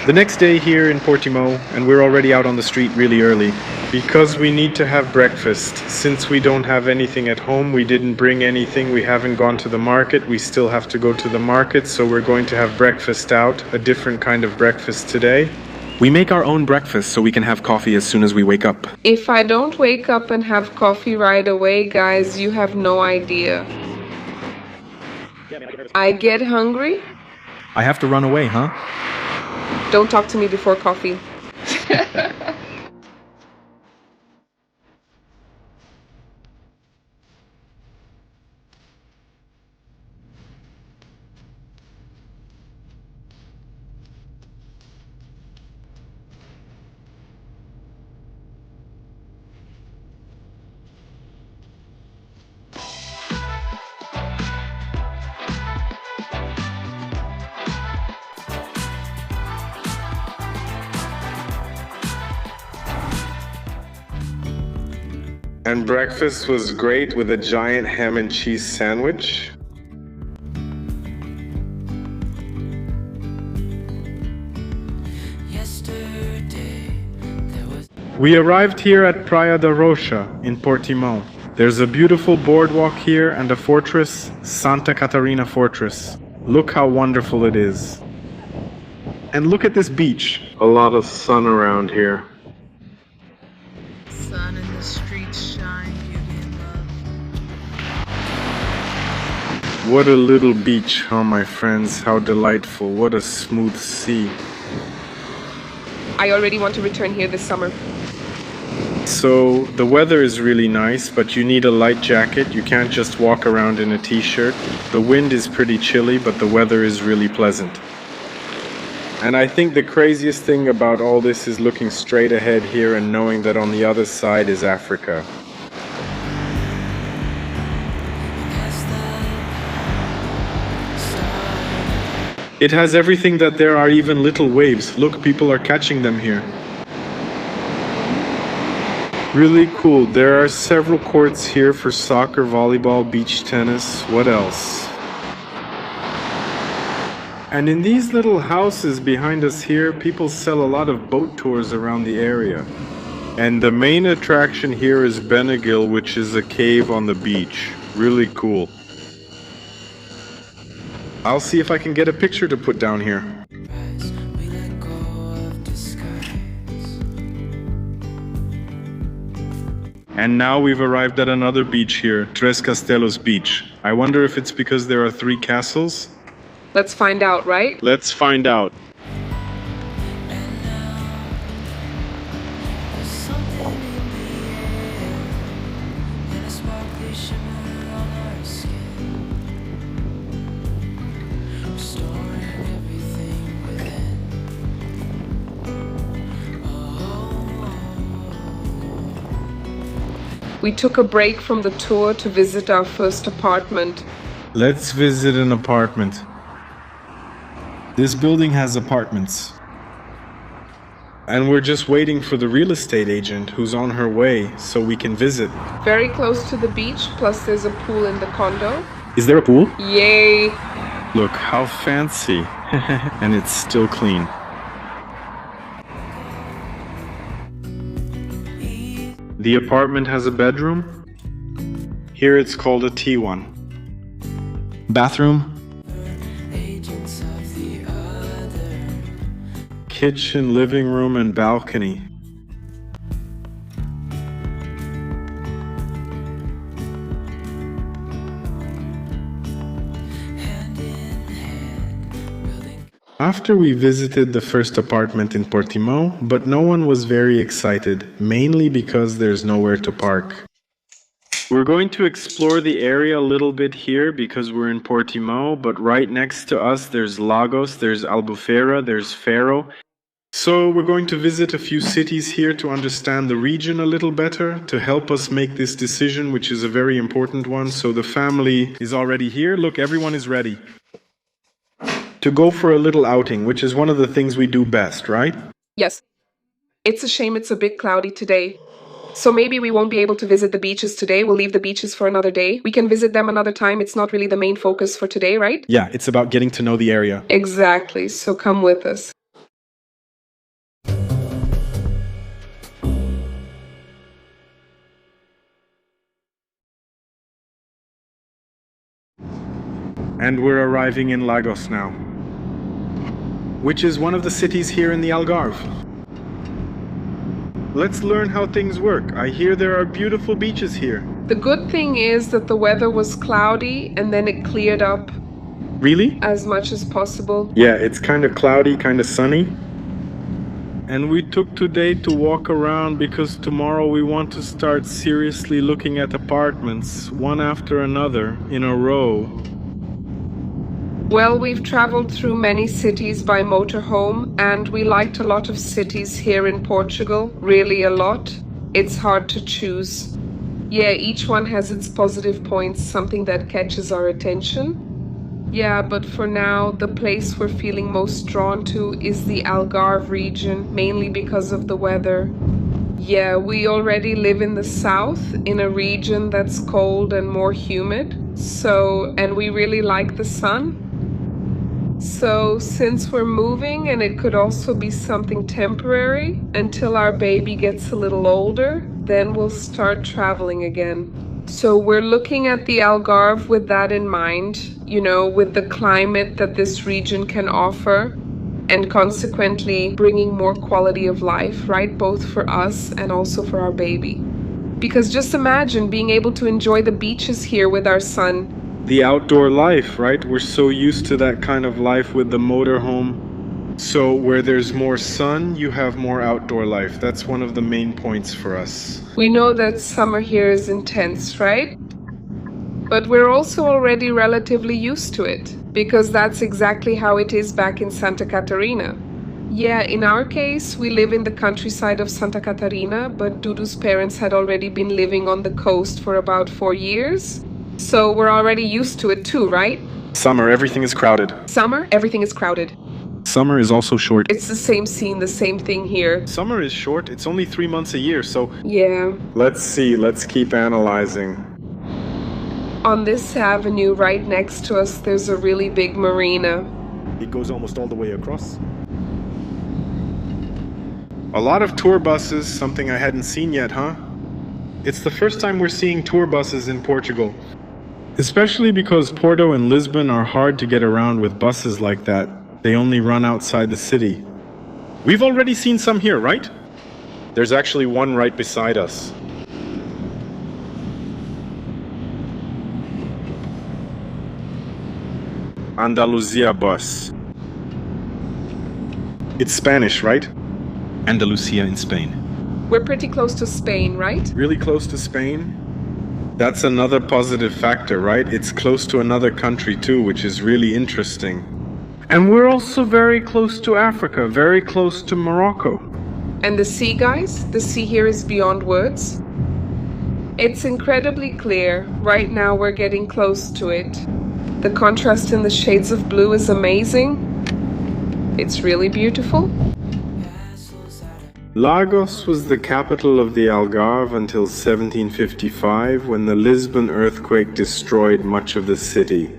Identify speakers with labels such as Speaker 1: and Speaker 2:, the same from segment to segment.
Speaker 1: The next day here in Portimão, and we're already out on the street really early because we need to have breakfast. Since we don't have anything at home, we didn't bring anything, we haven't gone to the market, we still have to go to the market, so we're going to have breakfast out, a different kind of breakfast today. We make our own breakfast so we can have coffee as soon as we wake up.
Speaker 2: If I don't wake up and have coffee right away, guys, you have no idea. I get hungry.
Speaker 1: I have to run away, huh?
Speaker 2: Don't talk to me before coffee.
Speaker 1: And breakfast was great with a giant ham and cheese sandwich. We arrived here at Praia da Rocha in Portimão. There's a beautiful boardwalk here and a fortress, Santa Catarina Fortress. Look how wonderful it is. And look at this beach. A lot of sun around here.
Speaker 2: Sun in the streets shine, beauty and love.
Speaker 1: What a little beach, huh, my friends? How delightful. What a smooth sea.
Speaker 2: I already want to return here this summer.
Speaker 1: So, the weather is really nice, but you need a light jacket. You can't just walk around in a t-shirt. The wind is pretty chilly, but the weather is really pleasant. And I think the craziest thing about all this is looking straight ahead here and knowing that on the other side is Africa. It has everything that there are even little waves. Look, people are catching them here. Really cool. There are several courts here for soccer, volleyball, beach tennis. What else? And in these little houses behind us here, people sell a lot of boat tours around the area. And the main attraction here is Benegil, which is a cave on the beach. Really cool. I'll see if I can get a picture to put down here. And now we've arrived at another beach here, Três Castelos beach. I wonder if it's because there are 3 castles?
Speaker 2: Let's find out, right?
Speaker 1: Let's find out.
Speaker 2: We took a break from the tour to visit our first apartment.
Speaker 1: Let's visit an apartment. This building has apartments. And we're just waiting for the real estate agent who's on her way so we can visit.
Speaker 2: Very close to the beach, plus there's a pool in the condo.
Speaker 1: Is there a pool?
Speaker 2: Yay!
Speaker 1: Look, how fancy. And it's still clean. The apartment has a bedroom. Here it's called a T1. Bathroom. Kitchen, living room, and balcony. After we visited the first apartment in Portimão, but no one was very excited, mainly because there's nowhere to park. We're going to explore the area a little bit here because we're in Portimão, but right next to us there's Lagos, there's Albufeira, there's Faro. So we're going to visit a few cities here to understand the region a little better, to help us make this decision, which is a very important one. So the family is already here. Look, everyone is ready to go for a little outing, which is one of the things we do best, right?
Speaker 2: Yes. It's a shame it's a bit cloudy today. So maybe we won't be able to visit the beaches today. We'll leave the beaches for another day. We can visit them another time. It's not really the main focus for today, right?
Speaker 1: Yeah, it's about getting to know the area.
Speaker 2: Exactly. So come with us.
Speaker 1: And we're arriving in Lagos now, which is one of the cities here in the Algarve. Let's learn how things work. I hear there are beautiful beaches here.
Speaker 2: The good thing is that the weather was cloudy and then it cleared up
Speaker 1: Really?
Speaker 2: as much as possible.
Speaker 1: Yeah, it's kind of cloudy, kind of sunny. And we took today to walk around because tomorrow we want to start seriously looking at apartments, one after another, in a row.
Speaker 2: Well, we've traveled through many cities by motorhome, and we liked a lot of cities here in Portugal, really a lot. It's hard to choose. Yeah, each one has its positive points, something that catches our attention. Yeah, but for now, the place we're feeling most drawn to is the Algarve region, mainly because of the weather. Yeah, we already live in the south, in a region that's cold and more humid, and we really like the sun. So, since we're moving, and it could also be something temporary until our baby gets a little older, then we'll start traveling again. So we're looking at the Algarve with that in mind, with the climate that this region can offer, and consequently bringing more quality of life, right? Both for us and also for our baby. Because just imagine being able to enjoy the beaches here with our son.
Speaker 1: The outdoor life, right? We're so used to that kind of life with the motorhome. So where there's more sun, you have more outdoor life. That's one of the main points for us.
Speaker 2: We know that summer here is intense, right? But we're also already relatively used to it, because that's exactly how it is back in Santa Catarina. Yeah, in our case, we live in the countryside of Santa Catarina, but Dudu's parents had already been living on the coast for about 4 years. So we're already used to it too, right?
Speaker 1: Summer, everything is crowded.
Speaker 2: Summer, everything is crowded.
Speaker 1: Summer is also short.
Speaker 2: It's the same scene, the same thing here.
Speaker 1: Summer is short. It's only 3 months a year, so...
Speaker 2: Yeah.
Speaker 1: Let's see. Let's keep analyzing.
Speaker 2: On this avenue right next to us, there's a really big marina.
Speaker 1: It goes almost all the way across. A lot of tour buses, something I hadn't seen yet, huh? It's the first time we're seeing tour buses in Portugal. Especially because Porto and Lisbon are hard to get around with buses like that. They only run outside the city. We've already seen some here, right? There's actually one right beside us. Andalusia bus. It's Spanish, right? Andalusia in Spain.
Speaker 2: We're pretty close to Spain, right?
Speaker 1: Really close to Spain? That's another positive factor, right? It's close to another country too, which is really interesting. And we're also very close to Africa, very close to Morocco.
Speaker 2: And the sea, guys? The sea here is beyond words. It's incredibly clear. Right now we're getting close to it. The contrast in the shades of blue is amazing. It's really beautiful.
Speaker 1: Lagos was the capital of the Algarve until 1755, when the Lisbon earthquake destroyed much of the city.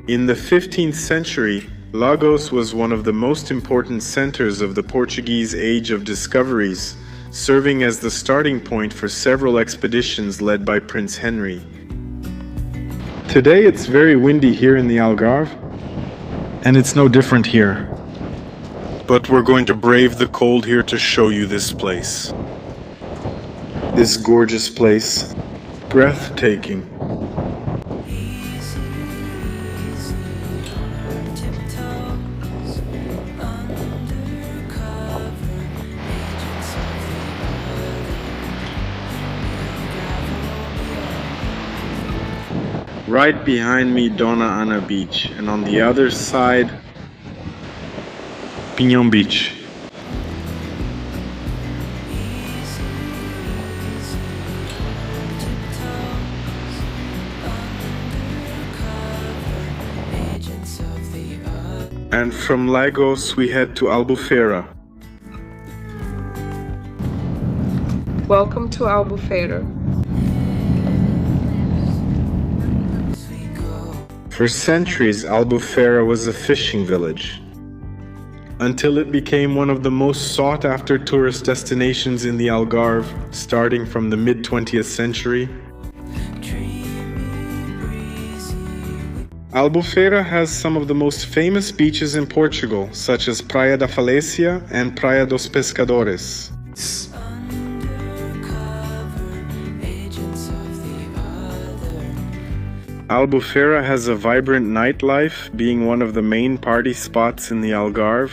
Speaker 1: In the 15th century, Lagos was one of the most important centers of the Portuguese Age of Discoveries, serving as the starting point for several expeditions led by Prince Henry. Today it's very windy here in the Algarve, and it's no different here. But we're going to brave the cold here to show you this place. This gorgeous place, breathtaking. Right behind me, Dona Ana Beach, and on the other side, Pinhão Beach. And from Lagos we head to Albufeira.
Speaker 2: Welcome to Albufeira.
Speaker 1: For centuries, Albufeira was a fishing village, until it became one of the most sought-after tourist destinations in the Algarve, starting from the mid-20th century. Albufeira has some of the most famous beaches in Portugal, such as Praia da Falécia and Praia dos Pescadores. Albufeira has a vibrant nightlife, being one of the main party spots in the Algarve,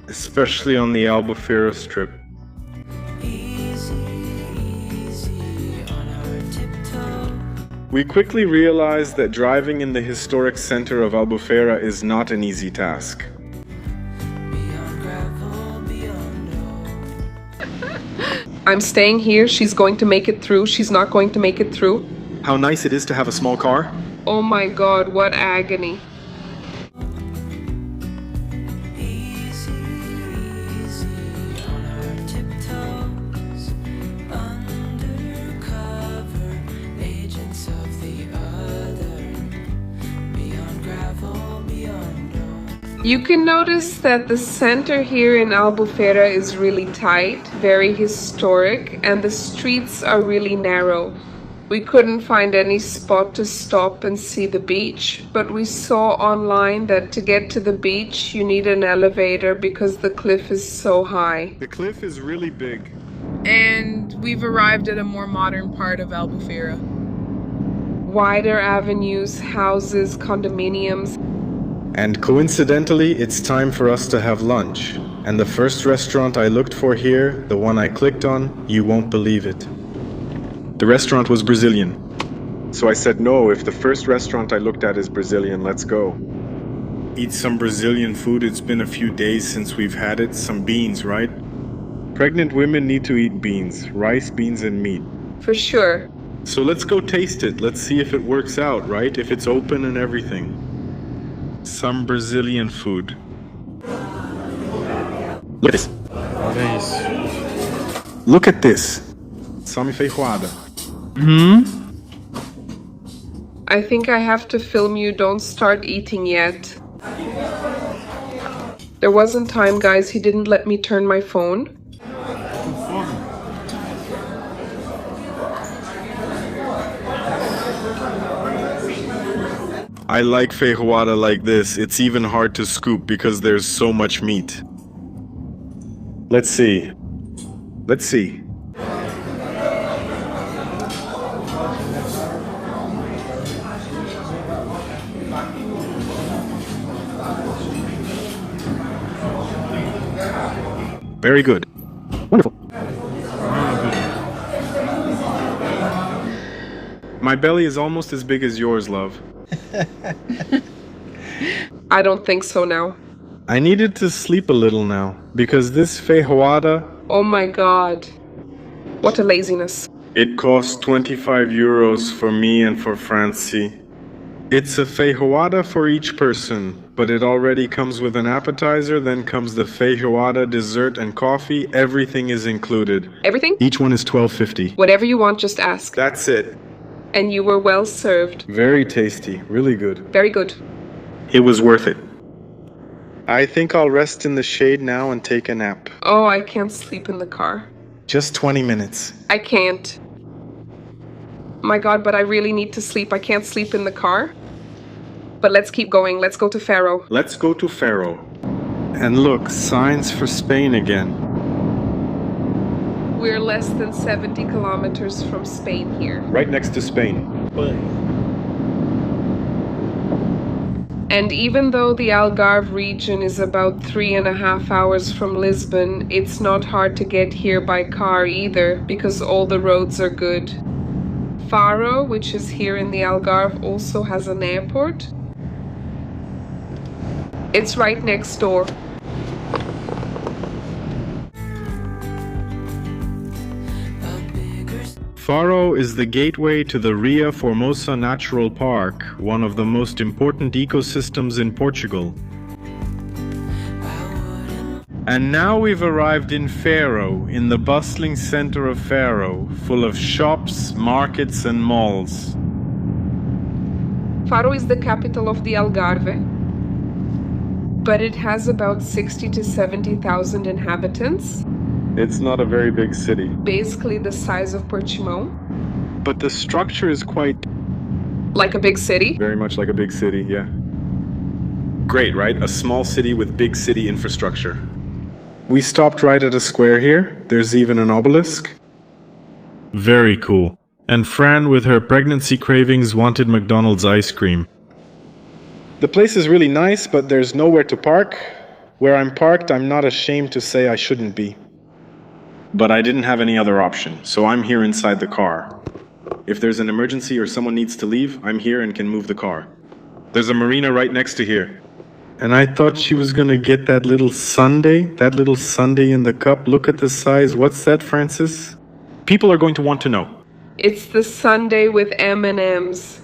Speaker 1: especially on the Albufeira Strip. We quickly realized that driving in the historic center of Albufeira is not an easy task.
Speaker 2: I'm staying here. She's going to make it through. She's not going to make it through.
Speaker 1: How nice it is to have a small car.
Speaker 2: Oh my God, what agony. You can notice that the center here in Albufeira is really tight, very historic, and the streets are really narrow. We couldn't find any spot to stop and see the beach, but we saw online that to get to the beach you need an elevator because the cliff is so high.
Speaker 1: The cliff is really big.
Speaker 3: And we've arrived at a more modern part of Albufeira.
Speaker 2: Wider avenues, houses, condominiums.
Speaker 1: And coincidentally, it's time for us to have lunch. And the first restaurant I looked for here, the one I clicked on, you won't believe it. The restaurant was Brazilian. So I said, no, if the first restaurant I looked at is Brazilian, let's go. Eat some Brazilian food. It's been a few days since we've had it. Some beans, right? Pregnant women need to eat beans, rice, beans, and meat.
Speaker 2: For sure.
Speaker 1: So let's go taste it. Let's see if it works out, right? If it's open and everything. Some Brazilian food. Look at this.
Speaker 4: Olha isso.
Speaker 1: Look at this. Some feijoada.
Speaker 2: I think I have to film you. Don't start eating yet. There wasn't time, guys. He didn't let me turn my phone.
Speaker 1: I like feijoada like this. It's even hard to scoop because there's so much meat. Let's see. Let's see. Very good. Wonderful. My belly is almost as big as yours, love.
Speaker 2: I don't think so now.
Speaker 1: I needed to sleep a little now, because this feijoada...
Speaker 2: Oh my God. What a laziness.
Speaker 1: It costs 25 euros for me and for Francie. It's a feijoada for each person, but it already comes with an appetizer, then comes the feijoada, dessert, and coffee. Everything is included.
Speaker 2: Everything?
Speaker 1: Each one is $12.50.
Speaker 2: Whatever you want, just ask.
Speaker 1: That's it.
Speaker 2: And you were well served.
Speaker 1: Very tasty. Really good.
Speaker 2: Very good.
Speaker 1: It was worth it. I think I'll rest in the shade now and take a nap.
Speaker 2: Oh, I can't sleep in the car.
Speaker 1: Just 20 minutes.
Speaker 2: I can't. My God, but I really need to sleep. I can't sleep in the car. But let's keep going. Let's go to Faro.
Speaker 1: Let's go to Faro. And look, signs for Spain again.
Speaker 2: We're less than 70 kilometers from Spain here.
Speaker 1: Right next to Spain.
Speaker 2: And even though the Algarve region is about 3.5 hours from Lisbon, it's not hard to get here by car either, because all the roads are good. Faro, which is here in the Algarve, also has an airport. It's right next door.
Speaker 1: Faro is the gateway to the Ria Formosa Natural Park, one of the most important ecosystems in Portugal. And now we've arrived in Faro, in the bustling center of Faro, full of shops, markets and malls.
Speaker 2: Faro is the capital of the Algarve, but it has about 60 to 70,000 inhabitants.
Speaker 1: It's not a very big city.
Speaker 2: Basically the size of Portimão.
Speaker 1: But the structure is quite
Speaker 2: Like a big city?
Speaker 1: Very much like a big city, yeah. Great, right? A small city with big city infrastructure. We stopped right at a square here. There's even an obelisk. Very cool. And Fran, with her pregnancy cravings, wanted McDonald's ice cream. The place is really nice, but there's nowhere to park. Where I'm parked, I'm not ashamed to say I shouldn't be. But I didn't have any other option, so I'm here inside the car. If there's an emergency or someone needs to leave, I'm here and can move the car. There's a marina right next to here. And I thought she was gonna get that little sundae in the cup. Look at the size. What's that, Francis? People are going to want to know.
Speaker 2: It's the sundae with M&Ms.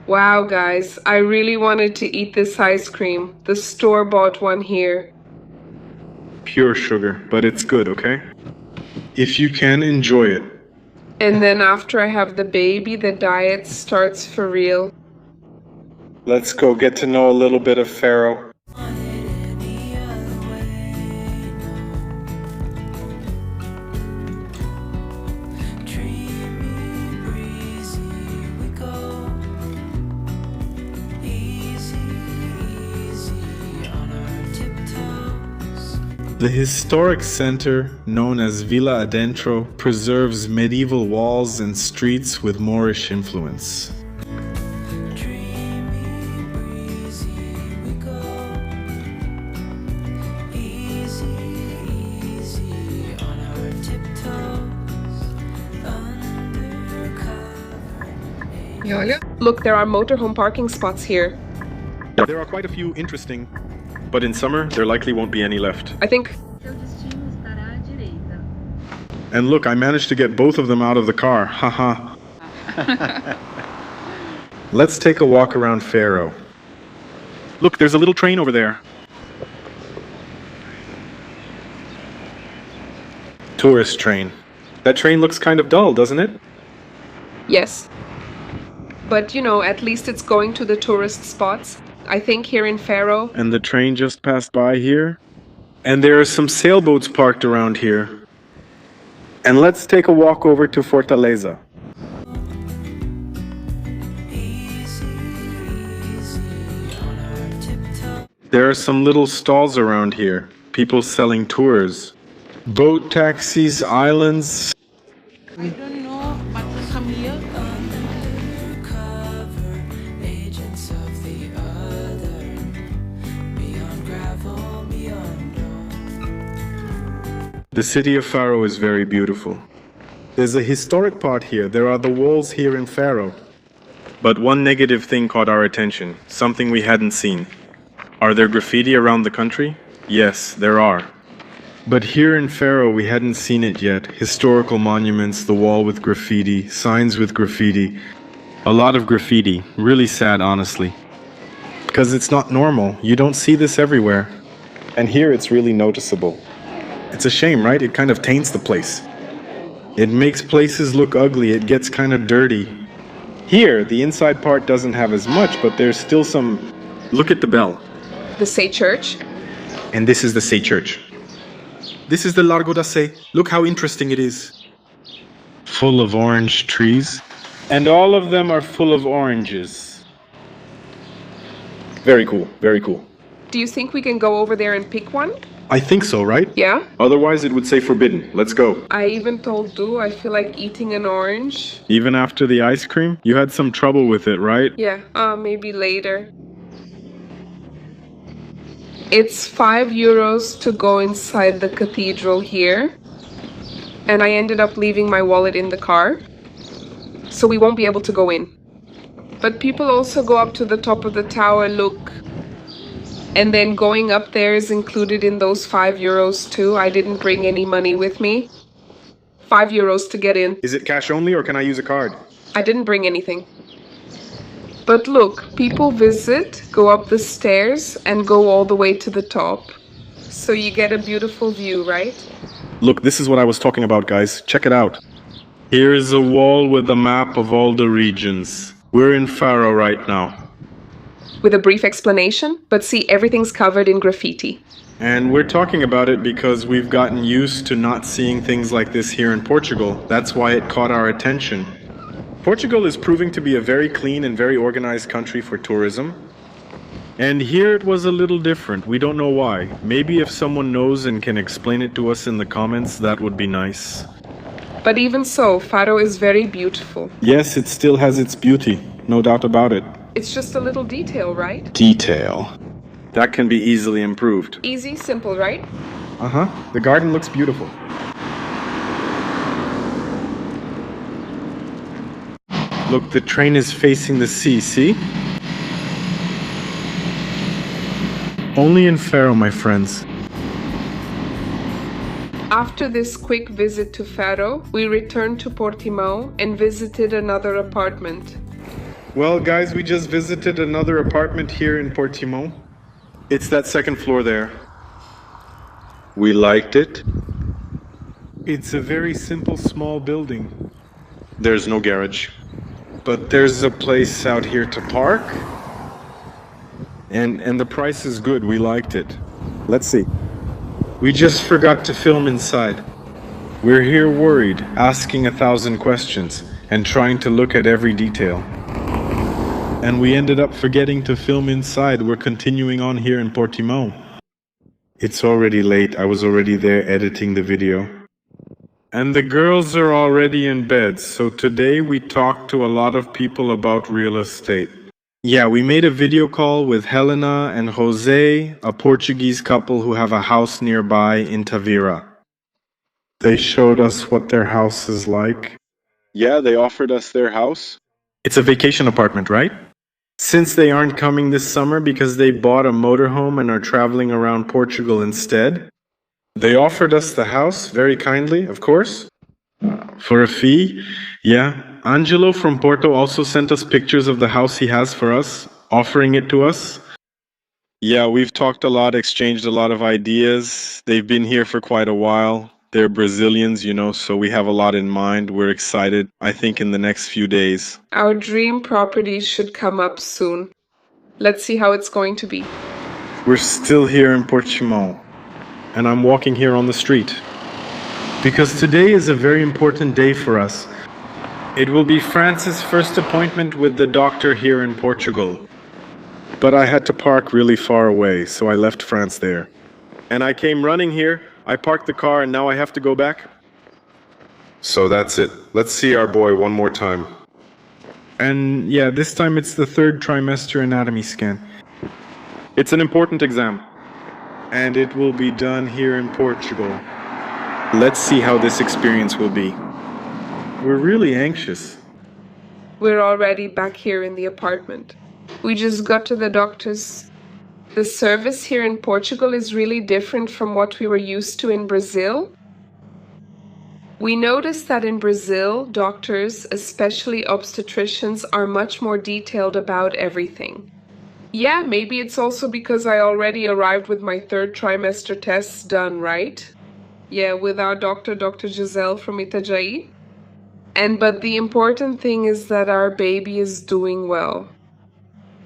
Speaker 2: Wow, guys, I really wanted to eat this ice cream. The store-bought one here.
Speaker 1: Pure sugar, but it's good, okay? If you can, enjoy it.
Speaker 2: And then after I have the baby, the diet starts for real.
Speaker 1: Let's go get to know a little bit of Faro. The historic center, known as Villa Adentro, preserves medieval walls and streets with Moorish influence.
Speaker 2: Look, there are motorhome parking spots here.
Speaker 1: There are quite a few interesting, but in summer there likely won't be any left.
Speaker 2: I think.
Speaker 1: And look, I managed to get both of them out of the car. Haha. Let's take a walk around Faro. Look, there's a little train over there. Tourist train. That train looks kind of dull, doesn't it?
Speaker 2: Yes. But, you know, at least it's going to the tourist spots. I think here in Faro.
Speaker 1: And the train just passed by here. And there are some sailboats parked around here. And let's take a walk over to Fortaleza. There are some little stalls around here. People selling tours. Boat taxis, islands.
Speaker 5: I don't know, but come here.
Speaker 1: The city of Faro is very beautiful. There's a historic part here. There are the walls here in Faro. But one negative thing caught our attention, something we hadn't seen. Are there graffiti around the country? Yes, there are. But here in Faro, we hadn't seen it yet. Historical monuments, the wall with graffiti, signs with graffiti. A lot of graffiti. Really sad, honestly. Because it's not normal. You don't see this everywhere. And here it's really noticeable. It's a shame, right? It kind of taints the place. It makes places look ugly. It gets kind of dirty. Here, the inside part doesn't have as much, but there's still some... Look at the bell.
Speaker 2: The Say Church?
Speaker 1: And this is the Say Church. This is the Largo da Sé. Look how interesting it is. Full of orange trees. And all of them are full of oranges. Very cool, very cool.
Speaker 2: Do you think we can go over there and pick one?
Speaker 1: I think so, right?
Speaker 2: Yeah?
Speaker 1: Otherwise it would say forbidden. Let's go.
Speaker 2: I even told Du I feel like eating an orange.
Speaker 1: Even after the ice cream? You had some trouble with it, right?
Speaker 2: Yeah, maybe later. It's €5 to go inside the cathedral here. And I ended up leaving my wallet in the car. So we won't be able to go in. But people also go up to the top of the tower, look. And then going up there is included in those €5 too. I didn't bring any money with me. €5 to get in.
Speaker 1: Is it cash only or can I use a card?
Speaker 2: I didn't bring anything. But look, people visit, go up the stairs, and go all the way to the top. So you get a beautiful view, right?
Speaker 1: Look, this is what I was talking about, guys. Check it out. Here is a wall with a map of all the regions. We're in Faro right now.
Speaker 2: With a brief explanation, but see, everything's covered in graffiti.
Speaker 1: And we're talking about it because we've gotten used to not seeing things like this here in Portugal. That's why it caught our attention. Portugal is proving to be a very clean and very organized country for tourism. And here it was a little different. We don't know why. Maybe if someone knows and can explain it to us in the comments, that would be nice.
Speaker 2: But even so, Faro is very beautiful.
Speaker 1: Yes, it still has its beauty. No doubt about it.
Speaker 2: It's just a little detail, right?
Speaker 1: Detail. That can be easily improved.
Speaker 2: Easy, simple, right?
Speaker 1: Uh-huh. The garden looks beautiful. Look, the train is facing the sea, see? Only in Faro, my friends.
Speaker 2: After this quick visit to Faro, we returned to Portimão and visited another apartment.
Speaker 1: Well, guys, we just visited another apartment here in Portimão. It's that second floor there. We liked it. It's a very simple, small building. There's no garage. But there's a place out here to park. And the price is good. We liked it. Let's see. We just forgot to film inside. We're here worried, asking 1,000 questions, and trying to look at every detail. And we ended up forgetting to film inside. We're continuing on here in Portimão. It's already late. I was already there editing the video. And the girls are already in bed, so today we talked to a lot of people about real estate. Yeah, we made a video call with Helena and Jose, a Portuguese couple who have a house nearby in Tavira. They showed us what their house is like. Yeah, they offered us their house. It's a vacation apartment, right? Since they aren't coming this summer because they bought a motorhome and are traveling around Portugal instead, they offered us the house very kindly, of course, for a fee. Yeah, Angelo from Porto also sent us pictures of the house he has for us, offering it to us. Yeah, we've talked a lot, exchanged a lot of ideas. They've been here for quite a while. They're Brazilians, you know, so we have a lot in mind. We're excited, I think, in the next few days.
Speaker 2: Our dream property should come up soon. Let's see how it's going to be.
Speaker 1: We're still here in Portimão, and I'm walking here on the street. Because today is a very important day for us. It will be France's first appointment with the doctor here in Portugal. But I had to park really far away, so I left France there. And I came running here, I parked the car, and now I have to go back. So that's it. Let's see our boy one more time. And yeah, this time it's the 3rd trimester anatomy scan. It's an important exam. And it will be done here in Portugal. Let's see how this experience will be. We're really anxious.
Speaker 2: We're already back here in the apartment. We just got to the doctor's. The service here in Portugal is really different from what we were used to in Brazil. We noticed that in Brazil, doctors, especially obstetricians, are much more detailed about everything. Yeah, maybe it's also because I already arrived with my 3rd trimester tests done, right? Yeah, with our doctor, Dr. Giselle from Itajaí. But the important thing is that our baby is doing well.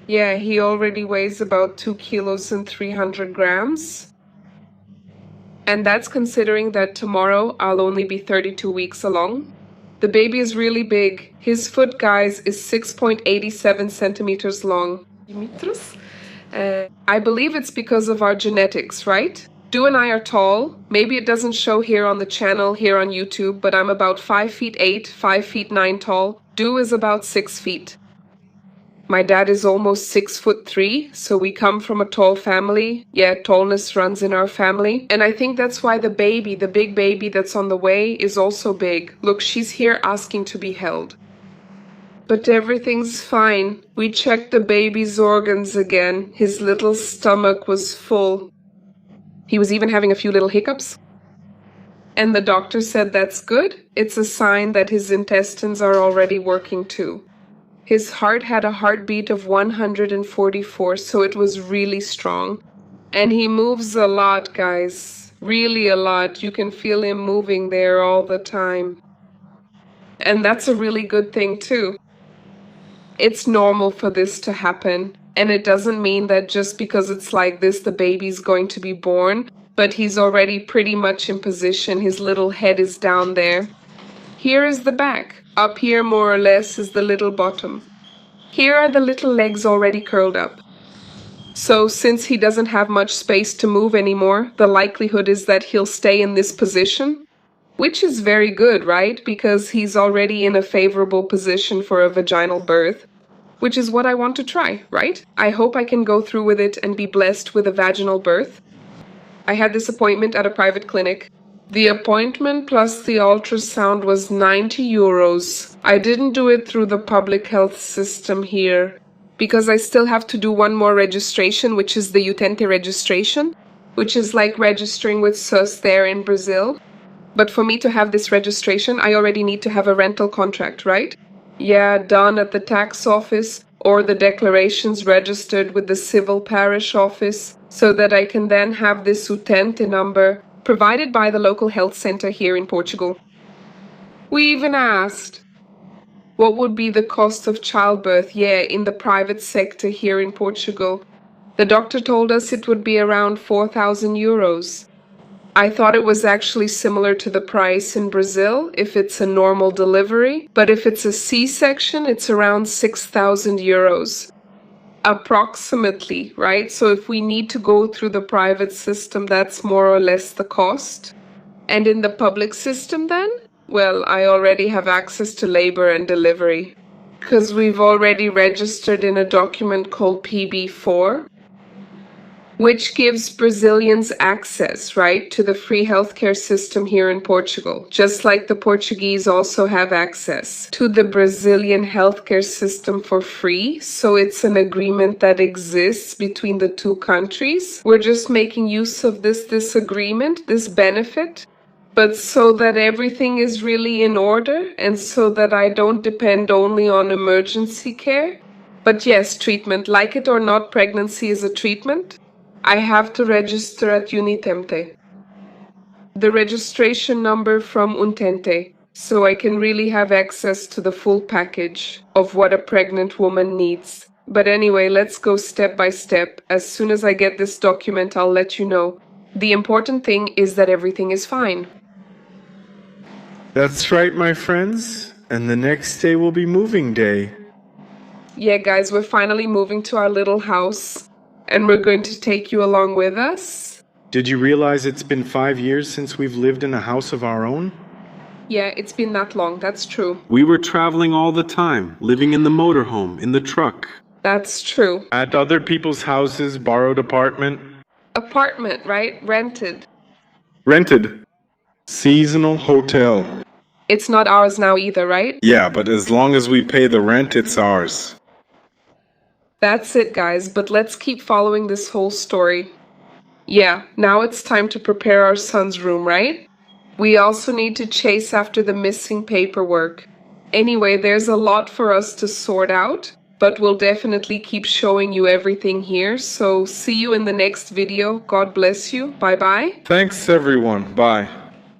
Speaker 2: Yeah, he already weighs about 2 kilos and 300 grams. And that's considering that tomorrow I'll only be 32 weeks along. The baby is really big. His foot, guys, is 6.87 centimeters long. I believe it's because of our genetics, right? Du and I are tall. Maybe it doesn't show here on the channel, here on YouTube, but I'm about 5'8", 5'9" tall. Du is about 6 feet. My dad is almost 6'3", so we come from a tall family. Yeah, tallness runs in our family. And I think that's why the baby, the big baby that's on the way, is also big. Look, she's here asking to be held. But everything's fine. We checked the baby's organs again. His little stomach was full. He was even having a few little hiccups. And the doctor said that's good. It's a sign that his intestines are already working too. His heart had a heartbeat of 144, so it was really strong. And he moves a lot, guys. Really a lot. You can feel him moving there all the time. And that's a really good thing too. It's normal for this to happen. And it doesn't mean that just because it's like this, the baby's going to be born. But he's already pretty much in position. His little head is down there. Here is the back. Up here, more or less, is the little bottom. Here are the little legs already curled up. So since he doesn't have much space to move anymore, the likelihood is that he'll stay in this position, which is very good, right? Because he's already in a favorable position for a vaginal birth, which is what I want to try, right? I hope I can go through with it and be blessed with a vaginal birth. I had this appointment at a private clinic. The appointment plus the ultrasound was 90 euros. I didn't do it through the public health system here because I still have to do one more registration, which is the Utente registration, which is like registering with SUS there in Brazil. But for me to have this registration, I already need to have a rental contract, right? Yeah, done at the tax office or the declarations registered with the civil parish office so that I can then have this Utente number provided by the local health center here in Portugal. We even asked, what would be the cost of childbirth, in the private sector here in Portugal? The doctor told us it would be around 4,000 euros. I thought it was actually similar to the price in Brazil if it's a normal delivery, but if it's a C-section, it's around 6,000 euros. Approximately, right? So if we need to go through the private system, that's more or less the cost. And in the public system then? Well, I already have access to labor and delivery because we've already registered in a document called PB4, which gives Brazilians access, right, to the free healthcare system here in Portugal, just like the Portuguese also have access to the Brazilian healthcare system for free. So it's an agreement that exists between the two countries. We're just making use of this agreement, this benefit, but so that everything is really in order and so that I don't depend only on emergency care. But yes, treatment, like it or not, pregnancy is a treatment. I have to register at Unitemte, the registration number from Untente, so I can really have access to the full package of what a pregnant woman needs. But anyway, let's go step by step. As soon as I get this document, I'll let you know. The important thing is that everything is fine.
Speaker 1: That's right, my friends. And the next day will be moving day.
Speaker 2: Yeah, guys, we're finally moving to our little house. And we're going to take you along with us.
Speaker 1: Did you realize it's been 5 years since we've lived in a house of our own?
Speaker 2: Yeah, it's been that long, that's true.
Speaker 1: We were traveling all the time, living in the motorhome, in the truck.
Speaker 2: That's true.
Speaker 1: At other people's houses, borrowed apartment.
Speaker 2: Apartment, right? Rented.
Speaker 1: Rented. Seasonal hotel.
Speaker 2: It's not ours now either, right?
Speaker 1: Yeah, but as long as we pay the rent, it's ours.
Speaker 2: That's it, guys, but let's keep following this whole story. Yeah, now it's time to prepare our son's room, right? We also need to chase after the missing paperwork. Anyway, there's a lot for us to sort out, but we'll definitely keep showing you everything here. So see you in the next video. God bless you. Bye-bye.
Speaker 1: Thanks, everyone. Bye.